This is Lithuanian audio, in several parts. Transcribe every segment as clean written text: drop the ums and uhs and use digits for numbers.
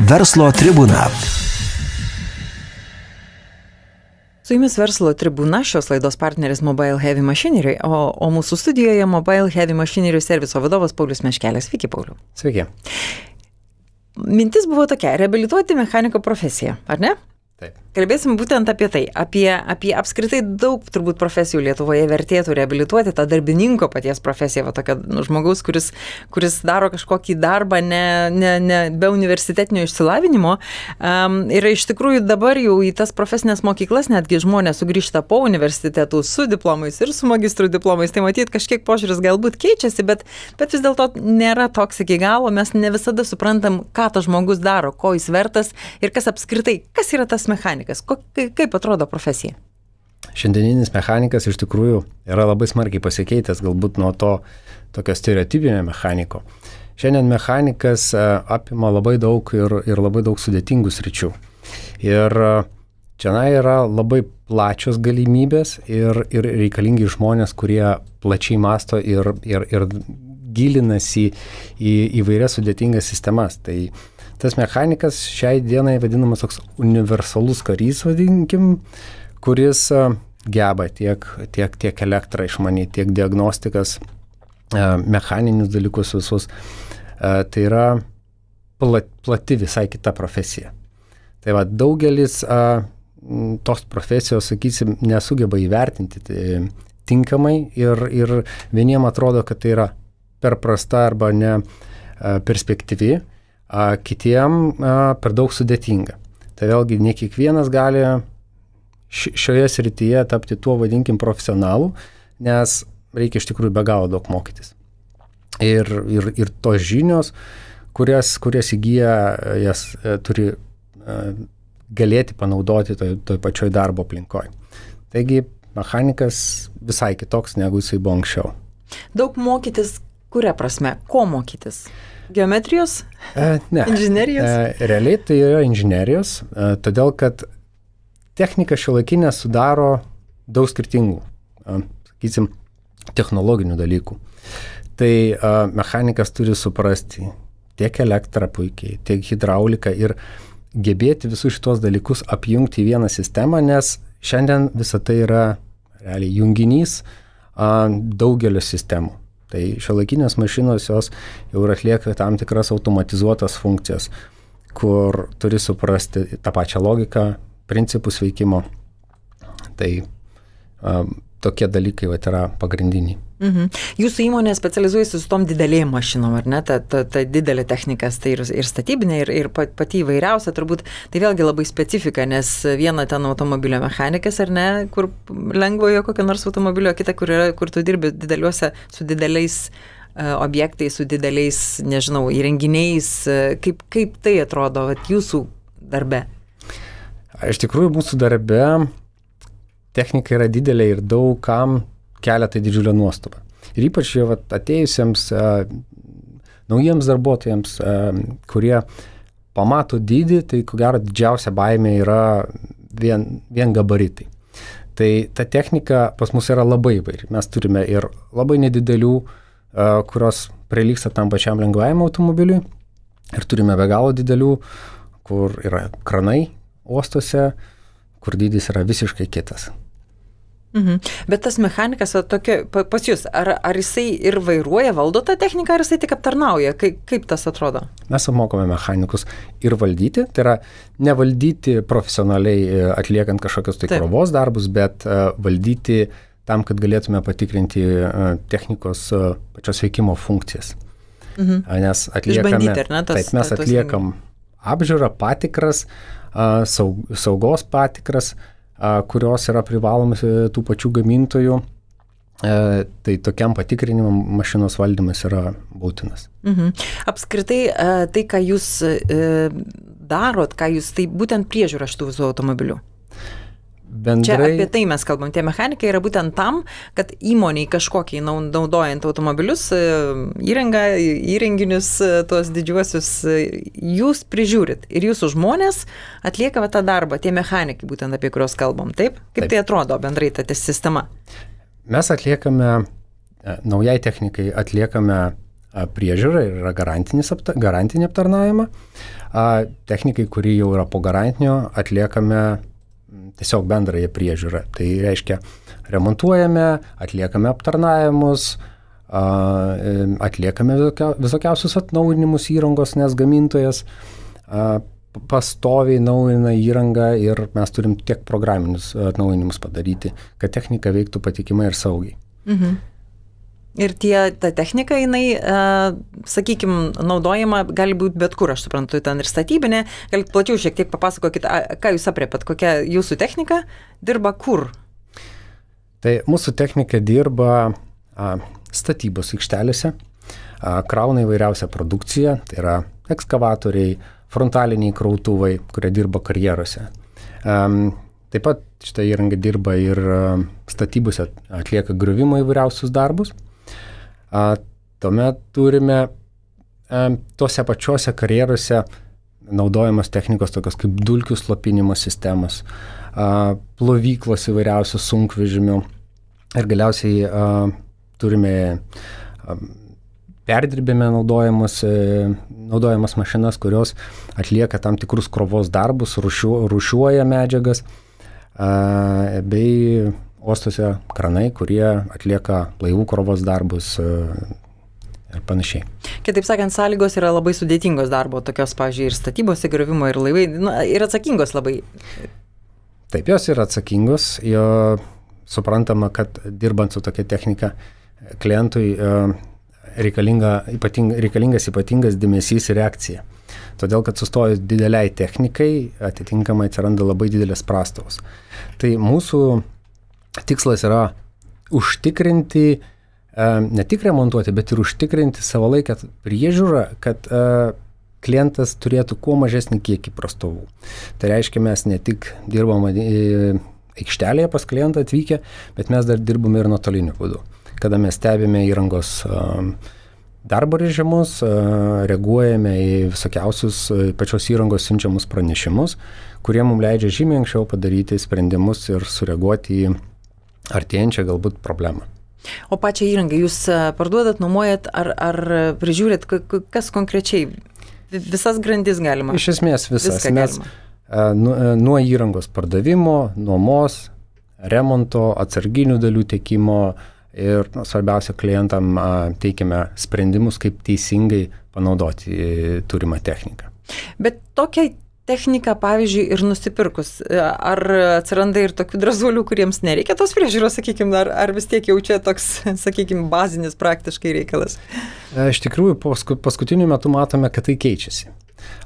Verslo tribūna. Su jumis Verslo tribūna, šios laidos partneris Mobile Heavy Machinery, o mūsų studijoje Mobile Heavy Machinery serviso vadovas Paulius Meškelis. Sveiki, Pauliau. Sveiki. Mintis buvo tokia, reabilituoti mechaniko profesiją, ar ne? Taip. Kalbėsim būtent apie tai, apie apskritai daug turbūt profesijų Lietuvoje vertėtų reabilituoti tą darbininko paties profesiją, va tokia žmogaus, kuris daro kažkokį darbą ne be universitetinio išsilavinimo. Ir iš tikrųjų dabar jau į tas profesinės mokyklas netgi žmonės sugrįžta po universitetų su diplomais ir su magistrų diplomais. Tai matyt, kažkiek požiūris galbūt keičiasi, bet vis dėlto nėra toks iki galo. Mes ne visada suprantam, ką tas žmogus daro, ko jis vertas ir kas apskritai, kas yra tas mechanikas, kaip atrodo profesija? Šiandieninis mechanikas iš tikrųjų yra labai smarkiai pasikeitęs galbūt nuo to tokio stereotipinio mechaniko. Šiandien mechanikas apima labai daug ir labai daug sudėtingų sričių. Ir čia yra labai plačios galimybės ir reikalingi žmonės, kurie plačiai masto ir gilinasi į įvairias sudėtingas sistemas. Tai tas mechanikas šiai dienai vadinamas toks universalus karys, vadinkim, kuris geba tiek elektrą išmanyti, tiek diagnostikas, mechaninius dalykus visus. Tai yra plati visai kita profesija. Tai va, daugelis tos profesijos, sakysim, nesugeba įvertinti tinkamai ir vieniem atrodo, kad tai yra per prasta arba ne perspektyvi, kitiem per daug sudėtinga. Tai vėlgi ne kiekvienas gali šioje srityje tapti tuo, vadinkim, profesionalu, nes reikia iš tikrųjų be galo daug mokytis. Ir tos žinios, kurias įgyja, jas turi galėti panaudoti toj pačioj darbo aplinkoje. Taigi mechanikas visai kitoks, negu jisai buvo anksčiau. Daug mokytis, kuria prasme? Ko mokytis? Geometrijos? Ne. Inžinerijos? Realiai tai yra inžinerijos, todėl kad technika šiuolaikinė sudaro daug skirtingų, sakysim, technologinių dalykų. Tai mechanikas turi suprasti tiek elektrą puikiai, tiek hidrauliką ir gebėti visus šitos dalykus apjungti į vieną sistemą, nes šiandien visa tai yra realiai junginys daugelio sistemų. Tai šiuolaikinės mašinos jos jau atlieka tam tikras automatizuotas funkcijas, kur turi suprasti tą pačią logiką, principus veikimo. Tai tokie dalykai yra pagrindiniai. Jūsų įmonė specializuojasi su tom didelėm mašinom, ar ne? Ta didelė technikas, tai ir statybinė, ir pati įvairiausia, turbūt tai vėlgi labai specifika, nes viena ten automobilio mechanikas, ar ne, kur lengvojo kokio nors automobilio, kita, kur tu dirbi dideliuose, su dideliais objektais, su dideliais, nežinau, įrenginiais. Kaip tai atrodo jūsų darbe? Iš tikrųjų, mūsų darbe technika yra didelė ir daug kam kelia tai didžiulę nuostabą. Ir ypač jau atėjusiems naujiems darbuotojams, kurie pamato dydį, tai ko gero didžiausia baimė yra vien gabaritai. Tai ta technika pas mus yra labai įvairi. Mes turime ir labai nedidelių, kurios prilygsta tam pačiam lengvajam automobiliui, ir turime be galo didelių, kur yra kranai uostuose, kur dydis yra visiškai kitas. Bet tas mechanikas pas jūs, ar jisai ir vairuoja, valdo tą techniką, ar jisai tik aptarnauja? Kaip tas atrodo? Mes apmokome mechanikus ir valdyti, tai yra nevaldyti profesionaliai atliekant kažkokius tai krovos darbus, bet valdyti tam, kad galėtume patikrinti technikos pačios veikimo funkcijas. Nes išbandyti, ar ne? Taip, mes atliekam apžiūrą, patikras, saugos patikras, kurios yra privalomas tų pačių gamintojų, tai tokiam patikrinimam mašinos valdymas yra būtinas. Apskritai, tai, ką jūs darot, tai būtent priežiūra šitų visų automobilių? Čia apie tai mes kalbam. Tie mechanikai yra būtent tam, kad įmoniai kažkokiai naudojant automobilius, įrenginius, tuos didžiuosius, jūs prižiūrit ir jūsų žmonės atlieka tą darbą, tie mechanikai būtent apie kuriuos kalbam. Taip? Kaip tai atrodo bendrai ta sistema? Mes atliekame, naujai technikai atliekame priežiūrą ir yra garantinį aptarnavimą. Technikai, kuri jau yra po garantinio, atliekame tiesiog bendrąją priežiūrą. Tai reiškia, remontuojame, atliekame aptarnavimus, atliekame visokiausius atnaujinimus įrangos, nes gamintojas pastoviai naujina įrangą ir mes turim tiek programinius atnaujinimus padaryti, kad technika veiktų patikimai ir saugiai. Mhm. Ir ta technika, jinai, sakykime, naudojama gali būti bet kur, aš suprantu, ten ir statybinė. Galit plačiau šiek tiek papasakokit, ką jūs aprėpat, kokia jūsų technika dirba kur? Tai mūsų technika dirba statybos aikštelėse, krauna įvairiausią produkciją, tai yra ekskavatoriai, frontaliniai krautuvai, kurie dirba karjeruose. Taip pat šitą įrangą dirba ir statybose atlieka griuvimo įvairiausius darbus. Tuomet turime tose pačiose karjeruose naudojamas technikos tokios kaip dulkių slopinimo sistemos, plovyklos įvairiausių sunkvežimių ir galiausiai turime perdirbėme naudojamas mašinas, kurios atlieka tam tikrus krovos darbus, rūšiuoja medžiagas, bei uostuose kranai, kurie atlieka laivų krovos darbus ir panašiai. Kitaip sakant, sąlygos yra labai sudėtingos darbo, tokios, pavyzdžiui, ir statybos, ir griovimo, ir laivai, ir atsakingos labai. Taip, jos yra atsakingos, jo suprantama, kad dirbant su tokia technika klientui reikalingas ypatingas dėmesys ir reakcija. Todėl, kad sustojus dideliai technikai, atitinkamai atsiranda labai didelės prastovos. Tai mūsų tikslas yra užtikrinti, ne tik remontuoti, bet ir užtikrinti savalaikę priežiūrą, kad klientas turėtų kuo mažesnį kiekį prastovų. Tai reiškia, mes ne tik dirbame aikštelėje pas klientą atvykę, bet mes dar dirbame ir nuotoliniu būdu. Kada mes stebime įrangos darbo režimus, reaguojame į visokiausius pačios įrangos siunčiamus pranešimus, kurie mums leidžia žymiai anksčiau padaryti sprendimus ir sureaguoti į artėjančią galbūt problemą. O pačią įrangą jūs parduodat, nuomojat ar prižiūrėt, kas konkrečiai? Visas grandis galima? Iš esmės visas. Mes nuo įrangos pardavimo, nuomos, remonto, atsarginių dalių tiekimo ir svarbiausia klientam teikiame sprendimus, kaip teisingai panaudoti turimą techniką. Bet tokia technika, pavyzdžiui, ir nusipirkus, ar atsiranda ir tokių drąsuolių, kuriems nereikia tos priežiūros, sakykime, ar vis tiek jau čia toks, sakykime, bazinis praktiškai reikalas? Iš tikrųjų, paskutiniu metu matome, kad tai keičiasi.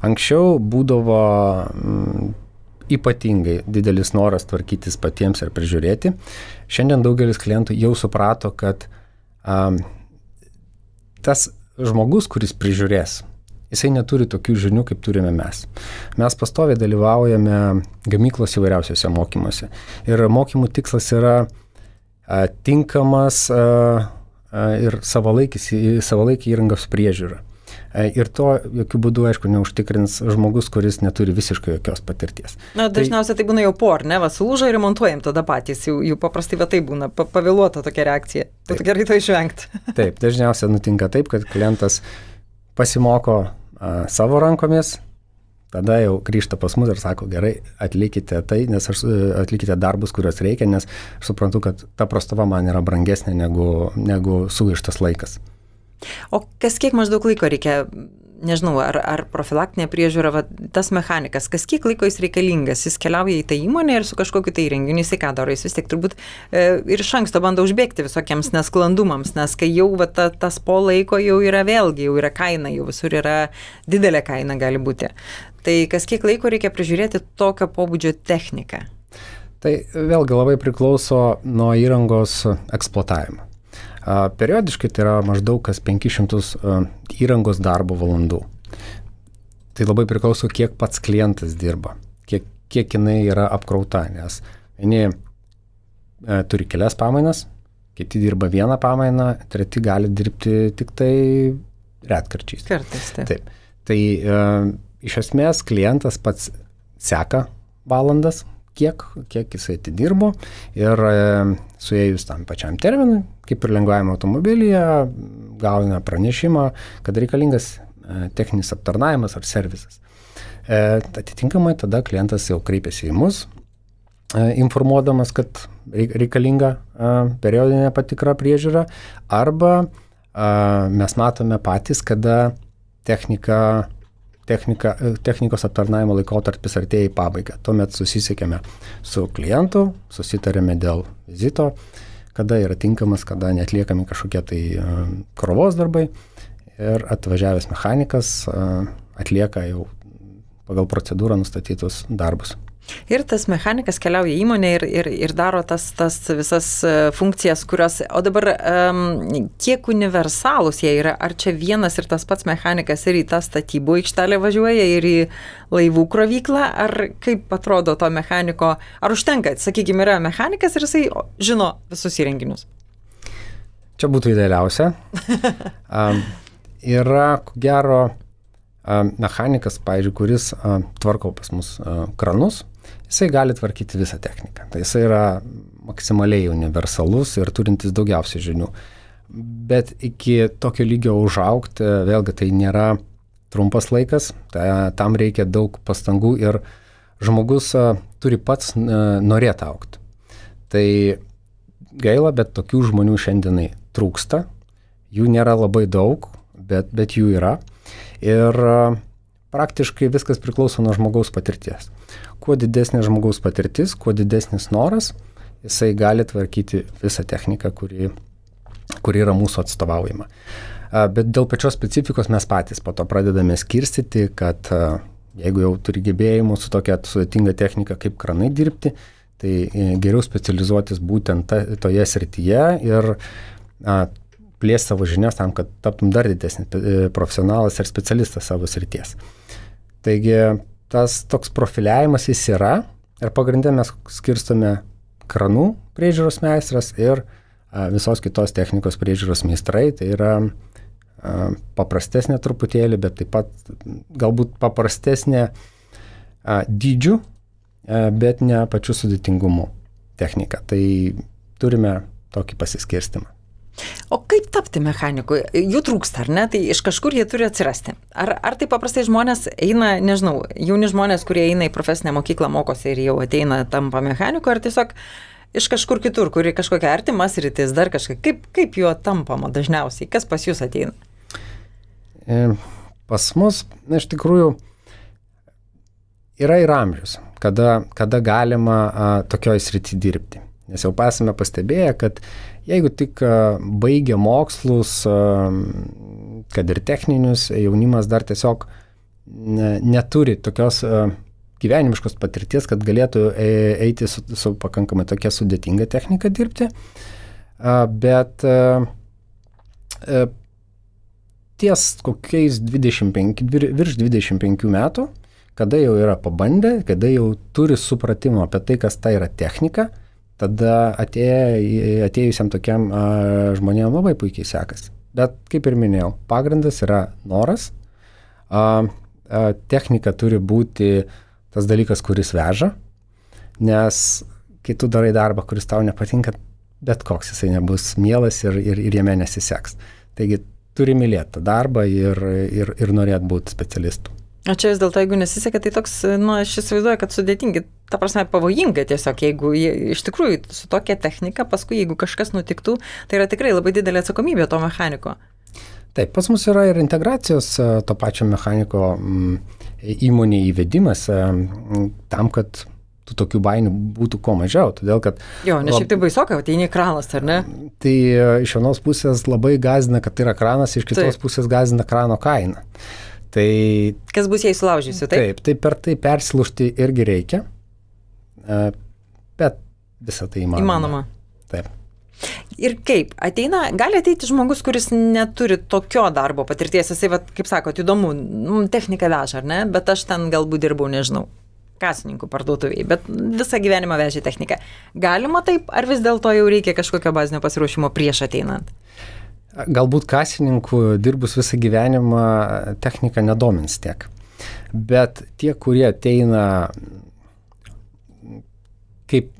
Anksčiau būdavo ypatingai didelis noras tvarkytis patiems ir prižiūrėti. Šiandien daugelis klientų jau suprato, kad tas žmogus, kuris prižiūrės, jisai neturi tokių žinių, kaip turime mes. Mes pastoviai dalyvaujame gamyklos įvairiausiuose mokymuose. Ir mokymų tikslas yra tinkamas ir savalaikį įrangos priežiūra. Ir to jokių būdų, aišku, neužtikrins žmogus, kuris neturi visiškai jokios patirties. Na, dažniausiai tai būna jau ne, sulūžo ir remontuojam tada patys, jau paprastai tai būna, pavėluota tokia reakcija. Tai gerai to išvengti. Taip, dažniausiai nutinka taip, kad klientas pasimoko savo rankomis, tada jau grįžta pas mus ir sako, gerai, atlikite tai, nes atlikite darbus, kuriuos reikia, nes aš suprantu, kad ta prastova man yra brangesnė negu sugaištas laikas. O kiek maždaug laiko reikia, nežinau, ar profilaktinė priežiūra, tas mechanikas, kiek laiko jis reikalingas, jis keliauja į tą įmonę ir su kažkokiu tai įrenginiu, jis ką daro, jis vis tiek turbūt ir iš anksto bando užbėgti visokiems nesklandumams, nes kai jau tas po laiko jau yra vėlgi, jau yra kaina, jau visur yra didelė kaina gali būti. Tai kiek laiko reikia prižiūrėti tokio pobūdžio techniką? Tai vėlgi labai priklauso nuo įrangos eksploatavimo. Periodiškai tai yra maždaug kas 500 įrangos darbo valandų. Tai labai priklauso, kiek pats klientas dirba, kiek jinai yra apkrauta, nes vieni turi kelias pamainas, kiti dirba vieną pamainą, treti gali dirbti tik tai retkarčiais. Kartais, taip. Taip. Tai iš esmės klientas pats seka valandas, kiek jisai atidirbo ir suėjus tam pačiam terminui, kaip ir lengvajame automobilyje, gauna pranešimą, kad reikalingas techninis aptarnavimas ar servisas. Atitinkamai tada klientas jau kreipiasi į mus, informuodamas, kad reikalinga periodinė patikra priežiūra, arba mes matome patys, kada technikos aptarnavimo laikotarpis artėja į pabaigą. Tuomet susisiekėme su klientu, susitarėme dėl vizito, kada yra tinkamas, kada neatliekami kažkokie tai krovos darbai ir atvažiavęs mechanikas atlieka jau pagal procedūrą nustatytus darbus. Ir tas mechanikas keliauja į įmonę ir daro tas visas funkcijas, kurios, o dabar kiek universalūs jie yra, ar čia vienas ir tas pats mechanikas ir į tą statybų aikštelę važiuoja ir į laivų krovyklą, ar kaip atrodo to mechaniko, ar užtenka, sakykime, yra mechanikas ir jisai žino visus įrenginius? Čia būtų idealiausia. Yra, ko gero, mechanikas, pavyzdžiui, kuris tvarko pas mus kranus, jisai gali tvarkyti visą techniką. Tai jisai yra maksimaliai universalus ir turintis daugiausiai žinių. Bet iki tokio lygio užaugti, vėlgi tai nėra trumpas laikas, tam reikia daug pastangų ir žmogus turi pats norėti augti. Tai gaila, bet tokių žmonių šiandienai trūksta, jų nėra labai daug, bet jų yra. Ir praktiškai viskas priklauso nuo žmogaus patirties. Kuo didesnė žmogaus patirtis, kuo didesnis noras, jisai gali tvarkyti visą techniką, kuri yra mūsų atstovaujama. Bet dėl pačios specifikos mes patys po to pradedame skirstyti, kad jeigu jau turi gebėjimų su tokia sudėtinga technika kaip kranai dirbti, tai geriau specializuotis būtent toje srityje ir plėsti savo žinias tam, kad taptum dar didesnis profesionalas ir specialistas savo srities. Taigi tas toks profiliavimas jis yra ir pagrindė mes skirstome kranų priežiūros meistras ir visos kitos technikos priežiūros meistrai. Tai yra paprastesnė truputėlį, bet taip pat galbūt paprastesnė dydžių, bet ne pačiu sudėtingumu technika. Tai turime tokį pasiskirstimą. O kaip tapti mechaniku? Jų trūksta, ar ne? Tai iš kažkur jie turi atsirasti. Ar tai paprastai žmonės eina, nežinau, jauni žmonės, kurie eina į profesinę mokyklą, mokosi ir jau ateina tampa mechaniku, ar tiesiog iš kažkur kitur, kuri kažkokia artimas rytis, dar kažkaip, kaip juo tampama dažniausiai? Kas pas jūs ateina? Pas mus, iš tikrųjų, yra ir amžius, kada galima tokioj srity dirbti. Nes jau esame pastebėję, kad jeigu tik baigia mokslus, kad ir techninius, jaunimas dar tiesiog neturi tokios gyvenimiškos patirties, kad galėtų eiti su pakankamai tokia sudėtinga technika dirbti. Bet ties kokiais virš 25 metų, kada jau yra pabandę, kada jau turi supratimą apie tai, kas tai yra technika, tada atėjusiam tokiam žmonėm labai puikiai sekasi. Bet, kaip ir minėjau, pagrindas yra noras. Technika turi būti tas dalykas, kuris veža, nes kai tu darai darbą, kuris tau nepatinka, bet koks jisai nebus mielas ir jame nesiseks. Taigi, turi mylėti tą darbą ir norėti būti specialistu. O čia vis dėlto, jeigu nesiseka, tai toks, aš įsivaizduoju, kad sudėtingi, ta prasme, pavojinga tiesiog, jeigu iš tikrųjų su tokia technika, paskui jeigu kažkas nutiktų, tai yra tikrai labai didelė atsakomybė to mechaniko. Taip, pas mus yra ir integracijos to pačio mechaniko įmonė įvedimas tam, kad tų tokių baimių būtų kuo mažiau, todėl kad... Jo, nes šiaip tai baisoka, ateini kranas, ar ne? Tai iš vienos pusės labai gąsdina, kad tai yra kranas, iš kitos pusės gąsdina krano kainą. Tai, kas bus, jei sulaužysiu, taip? Taip, per tai persilaužti irgi reikia, bet visą tai įmanoma. Taip. Ir kaip? Gali ateiti žmogus, kuris neturi tokio darbo patirties, jisai, kaip sakot, įdomu, technika veža, ar ne? Bet aš ten galbūt dirbau, nežinau, kasininkų parduotuviai, bet visą gyvenimą vežia techniką. Galima taip, ar vis dėlto jau reikia kažkokio bazinio pasiruošimo prieš ateinant? Galbūt kasininkų dirbus visą gyvenimą technika nedomins tiek. Bet tie, kurie ateina kaip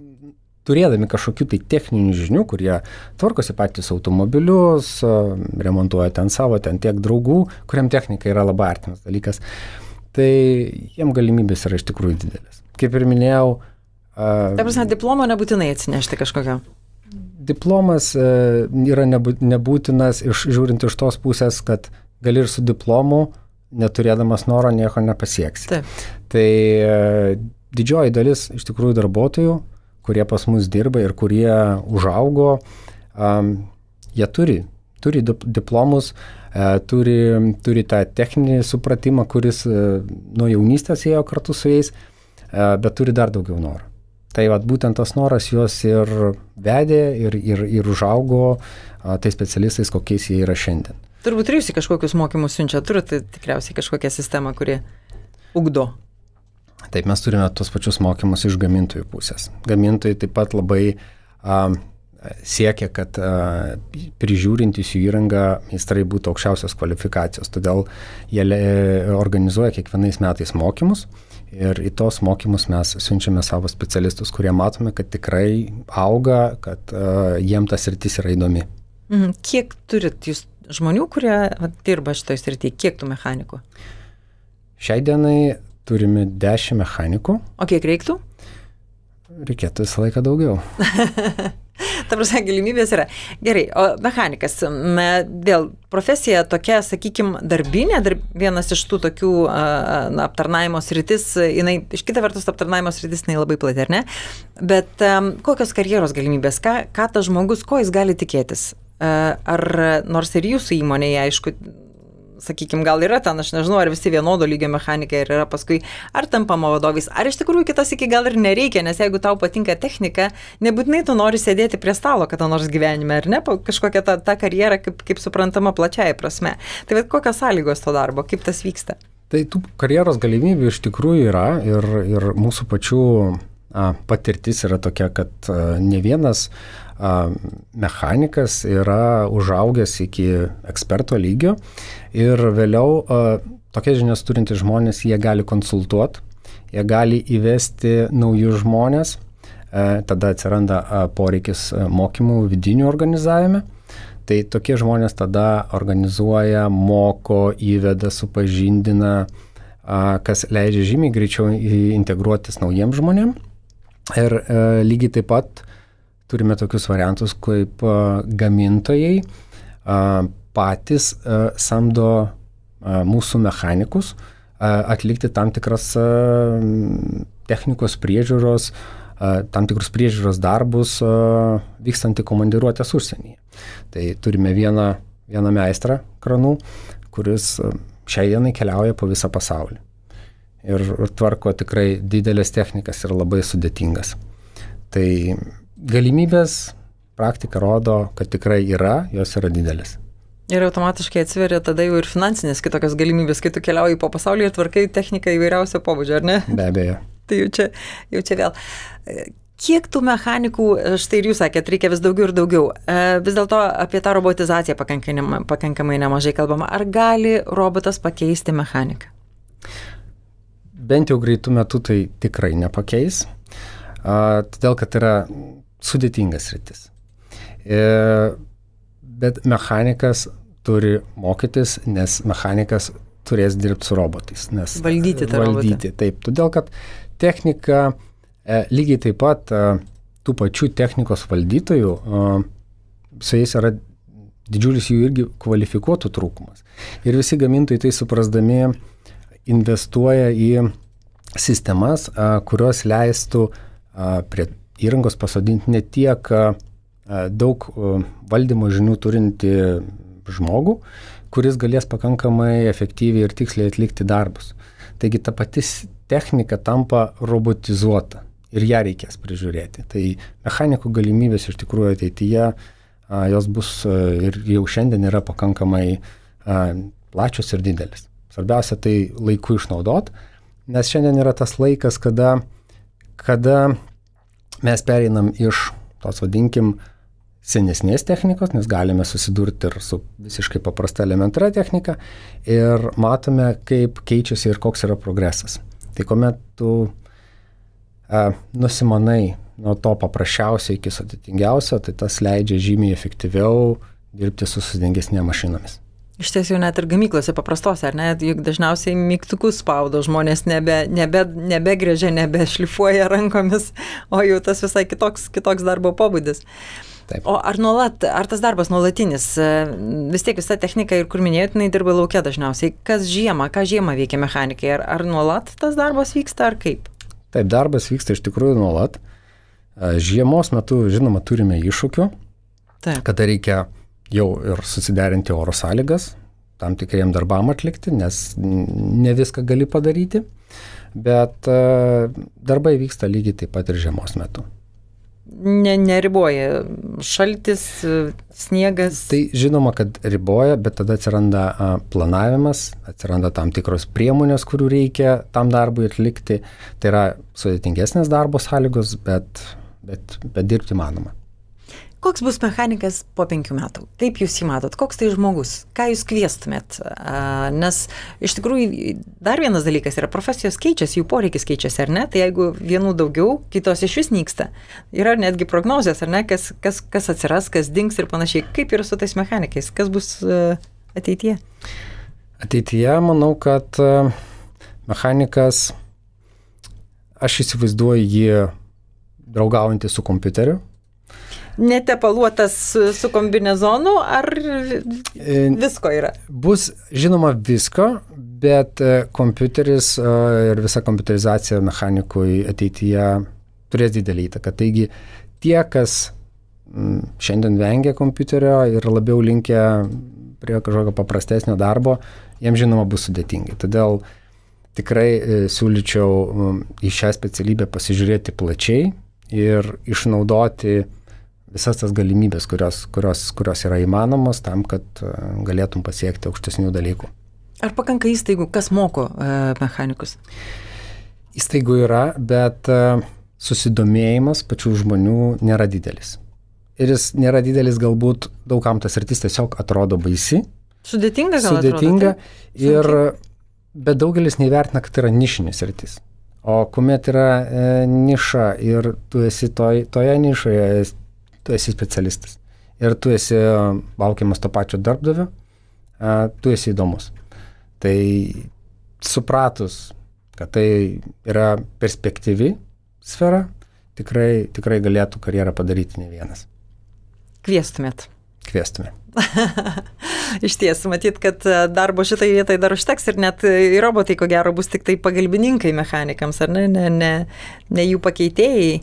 turėdami kažkokių tai techninių žinių, kurie tvarkosi patys automobilius, remontuoja ten savo, ten tiek draugų, kuriam technika yra labai artimas dalykas, tai jiem galimybės yra iš tikrųjų didelės. Kaip ir minėjau... Ta prasme, diplomo nebūtinai atsinešti kažkokio? Diplomas yra nebūtinas, žiūrint iš tos pusės, kad gali ir su diplomu, neturėdamas noro, nieko nepasieksi. Taip. Tai didžioji dalis iš tikrųjų darbuotojų, kurie pas mus dirba ir kurie užaugo, jie turi diplomus, turi tą techninį supratimą, kuris nuo jaunystės ėjo kartu su jais, bet turi dar daugiau norų. Tai vat, būtent tas noras juos ir vedė ir užaugo tai specialistais, kokiais jie yra šiandien. Turbūt ir jūs į kažkokius mokymus siunčia, turite tikriausiai kažkokią sistemą, kuri ugdo. Taip, mes turime tos pačius mokymus iš gamintojų pusės. Gamintojai taip pat labai siekia, kad prižiūrintys jų įrangą meistrai būtų aukščiausios kvalifikacijos. Todėl jie organizuoja kiekvienais metais mokymus ir į tos mokymus mes siunčiame savo specialistus, kurie matome, kad tikrai auga, kad jiem tas sritis yra įdomi. Kiek turit jūs žmonių, kurie dirba šitoj srityje? Kiek tų mechanikų? Šiai dienai turime 10 mechanikų. O kiek reiktų? Reikėtų visą laiką daugiau. Ta prasme, galimybės yra. Gerai, o mechanikas, vėl profesija tokia, sakykime, darbinė, vienas iš tų tokių aptarnavimo sritis, jinai, iš kita vertus, aptarnavimo sritis jinai labai plati, ar ne? Bet kokios karjeros galimybės, ką tas žmogus, ko jis gali tikėtis? Ar nors ir jūsų įmonėje, aišku, sakykime, gal yra ten, aš nežinau, ar visi vienodo lygio mechanikai ir yra paskui, ar tampama vadovais, ar iš tikrųjų kitas iki gal ir nereikia, nes jeigu tau patinka technika, nebūtinai tu nori sėdėti prie stalo kada nors gyvenime, ar ne, kažkokia ta karjera, kaip suprantama plačiai prasme. Tai bet kokios sąlygos to darbo, kaip tas vyksta? Tai tų karjeros galimybių iš tikrųjų yra ir mūsų pačių patirtis yra tokia, kad ne vienas mechanikas yra užaugęs iki eksperto lygio ir vėliau tokias žinias turintys žmonės, jie gali konsultuoti, jie gali įvesti naujus žmonės, tada atsiranda poreikis mokymų vidinių organizavime, tai tokie žmonės tada organizuoja, moko, įveda, supažindina, kas leidžia žymiai greičiau integruotis naujiems žmonėms. Ir lygiai taip pat turime tokius variantus, kaip gamintojai patys samdo mūsų mechanikus atlikti tam tikras technikos priežiūros, tam tikrus priežiūros darbus vykstant į komandiruotės užsienyje. Tai turime vieną meistrą kranų, kuris šiai dienai keliauja po visą pasaulį. Ir tvarko tikrai didelės technikas ir labai sudėtingas. Tai galimybės praktika rodo, kad tikrai yra, jos yra didelis. Ir automatiškai atsiveria tada jau ir finansinės kitokios galimybės, kai tu keliauji po pasaulį ir tvarkai techniką įvairiausio pobūdžio, ar ne? Be abejo. Tai jau čia vėl. Kiek tų mechanikų, štai ir jūs sakėt, reikia vis daugiau ir daugiau. Vis dėlto apie tą robotizaciją pakankamai nemažai kalbama. Ar gali robotas pakeisti mechaniką? Bent jau greitų metų tai tikrai nepakeis, todėl kad yra sudėtingas sritis. Bet mechanikas turi mokytis, nes mechanikas turės dirbti su robotais. Valdyti tą robotą. Taip, todėl kad technika lygiai taip pat tų pačių technikos valdytojų, su jais yra didžiulis jų irgi kvalifikuotų trūkumas. Ir visi gamintojai tai suprasdami investuoja į sistemas, kurios leistų prie įrangos pasodinti ne tiek daug valdymo žinių turinti žmogų, kuris galės pakankamai efektyviai ir tiksliai atlikti darbus. Taigi ta pati technika tampa robotizuota ir ją reikės prižiūrėti. Tai mechanikų galimybės iš tikrųjų ateityje jos bus ir jau šiandien yra pakankamai plačios ir didelis. Svarbiausia tai laiku išnaudot, nes šiandien yra tas laikas, kada mes pereinam iš tos, vadinkim, senesnės technikos, nes galime susidurti ir su visiškai paprasta elementaria technika ir matome, kaip keičiasi ir koks yra progresas. Tai kuomet tu nusimanai nuo to paprasčiausio iki sudėtingiausio, tai tas leidžia žymiai efektyviau dirbti su sudėtingesnėmis mašinomis. Iš tiesų net ir gamyklose paprastose, ar ne, juk dažniausiai mygtukus spaudo, žmonės nebegrėžia, nebešlifuoja rankomis, o jau tas visai kitoks darbo pobūdis. Taip. O ar tas darbas nuolatinis, vis tiek visa technika ir kur minėtinai dirba laukia dažniausiai, ką žiemą veikia mechanikai, ar nuolat tas darbas vyksta, ar kaip? Taip, darbas vyksta iš tikrųjų nuolat. Žiemos metu, žinoma, turime iššūkių, kada reikia jau ir susiderinti oro sąlygas, tam tikriem darbam atlikti, nes ne viską gali padaryti, bet darbai vyksta lygiai taip pat ir žiemos metu. Neriboja šaltis, sniegas. Tai žinoma, kad riboja, bet tada atsiranda planavimas, atsiranda tam tikros priemonės, kurių reikia tam darbui atlikti. Tai yra sudėtingesnės darbo sąlygos, bet dirbti manoma. Koks bus mechanikas po 5 metų? Kaip jūs jį matot? Koks tai žmogus? Ką jūs kviestumėt? Nes iš tikrųjų dar vienas dalykas yra profesijos keičiasi, jų poreikis keičiasi, ar ne? Tai jeigu vienų daugiau, kitos iš vis nyksta. Yra netgi prognozės, ar ne? Kas atsiras, kas dings ir panašiai. Kaip yra su tais mechanikais? Kas bus ateityje? Ateityje manau, kad mechanikas, aš įsivaizduoju jį draugaujantį su kompiuteriu. Netepaluotas su kombinezonu, ar visko yra? Bus, žinoma, visko, bet kompiuteris ir visa kompiuterizacija mechanikui ateityje turės didelį įtaką. Taigi tie, kas šiandien vengia kompiuterio ir labiau linkę prie kažkokio paprastesnio darbo, jiems žinoma bus sudėtingai. Todėl tikrai siūlyčiau į šią specialybę pasižiūrėti plačiai ir išnaudoti visas tas galimybės, kurios yra įmanomos tam, kad galėtum pasiekti aukštesnių dalykų. Ar pakanka įstaigų, kas moko mechanikus? Įstaigų yra, bet susidomėjimas pačių žmonių nėra didelis. Ir jis nėra didelis, galbūt daugam tas sritis tiesiog atrodo baisi. Sudėtinga gal sudėtinga atrodo, bet daugelis neįvertina, kad tai yra nišinis sritis. O kuomet yra niša ir tu esi toje nišoje, tu esi specialistas ir tu esi laukiamas to pačio darbdavio, tu esi įdomus. Tai supratus, kad tai yra perspektyvi sfera, tikrai galėtų karjerą padaryti ne vienas. Kviestumėt? Kviestumėt. Iš ties, matyt, kad darbo šitai vietai dar užteks ir net robotai, ko gero, bus tik tai pagalbininkai mechanikams, ar ne jų pakeitėjai.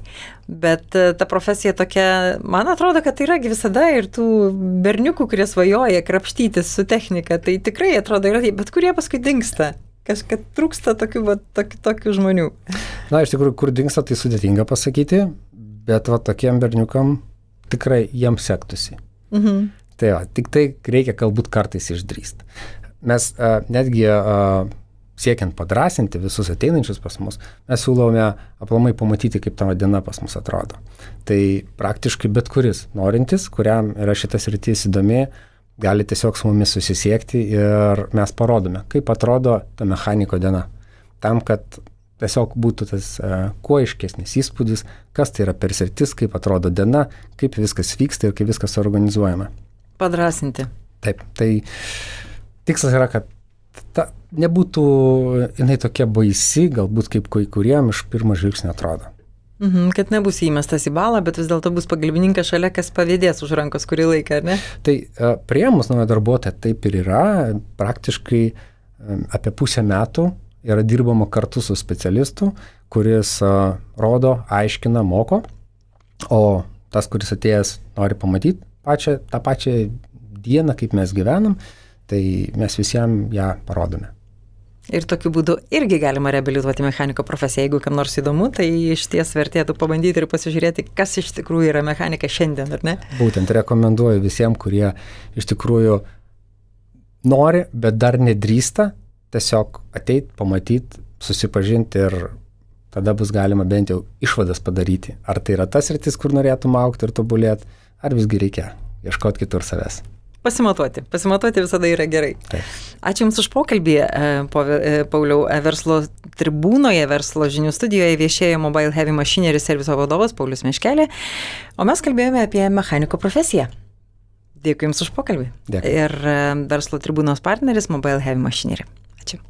Bet ta profesija tokia, man atrodo, kad tai yra visada ir tų berniukų, kurie svajoja krapštytis su technika, tai tikrai atrodo yra, bet kurie paskui dingsta. Kažkaip trūksta tokių žmonių. Na, iš tikrųjų, kur dingsta, tai sudėtinga pasakyti, bet tokiem berniukam tikrai jiems sektųsi. Mhm. Tai tik tai reikia galbūt kartais išdrįsti. Mes netgi siekiant padrasinti visus ateinančius pas mus, mes siūlome aplamai pamatyti, kaip ta diena pas mus atrodo. Tai praktiškai bet kuris norintis, kuriam yra šitas sritis įdomi, gali tiesiog su mumis susisiekti ir mes parodome, kaip atrodo ta mechaniko diena. Tam, kad tiesiog būtų tas kuo aiškesnis įspūdis, kas tai yra per sritis, kaip atrodo diena, kaip viskas vyksta ir kaip viskas organizuojama. Padrasinti. Taip, tai tikslas yra, kad nebūtų jinai tokia baisi, galbūt kaip kai kuriem iš pirmo žvilgsnio atrodo. Kad nebus įmestas į balą, bet vis dėlto bus pagalbininkas šalia, kas pavėdės už rankos kurį laiką, ar ne? Tai priėmus naują darbuotoją taip ir yra, praktiškai apie pusę metų yra dirbama kartu su specialistu, kuris rodo, aiškina, moko, o tas, kuris atėjęs nori pamatyti tą pačią dieną, kaip mes gyvenam, tai mes visiems ją parodome. Ir tokiu būdu irgi galima reabilituoti mechaniko profesiją. Jeigu kam nors įdomu, tai iš ties vertėtų pabandyti ir pasižiūrėti, kas iš tikrųjų yra mechanika šiandien, ar ne? Būtent rekomenduoju visiems, kurie iš tikrųjų nori, bet dar nedrįsta, tiesiog ateit, pamatyti, susipažinti ir tada bus galima bent jau išvadas padaryti. Ar tai yra tas sritis, kur norėtum augti ir tobulėti, ar visgi reikia ieškoti kitur savęs. Pasimatuoti visada yra gerai. Taip. Ačiū Jums už pokalbį, Pauliau. Verslo tribūnoje verslo žinių studijoje viešėjo Mobile Heavy Machinery serviso vadovas Paulius Meškelė, o mes kalbėjome apie mechaniko profesiją. Dėkui Jums už pokalbį. Dėkui. Ir verslo tribūnos partneris Mobile Heavy Machinery. Ačiū.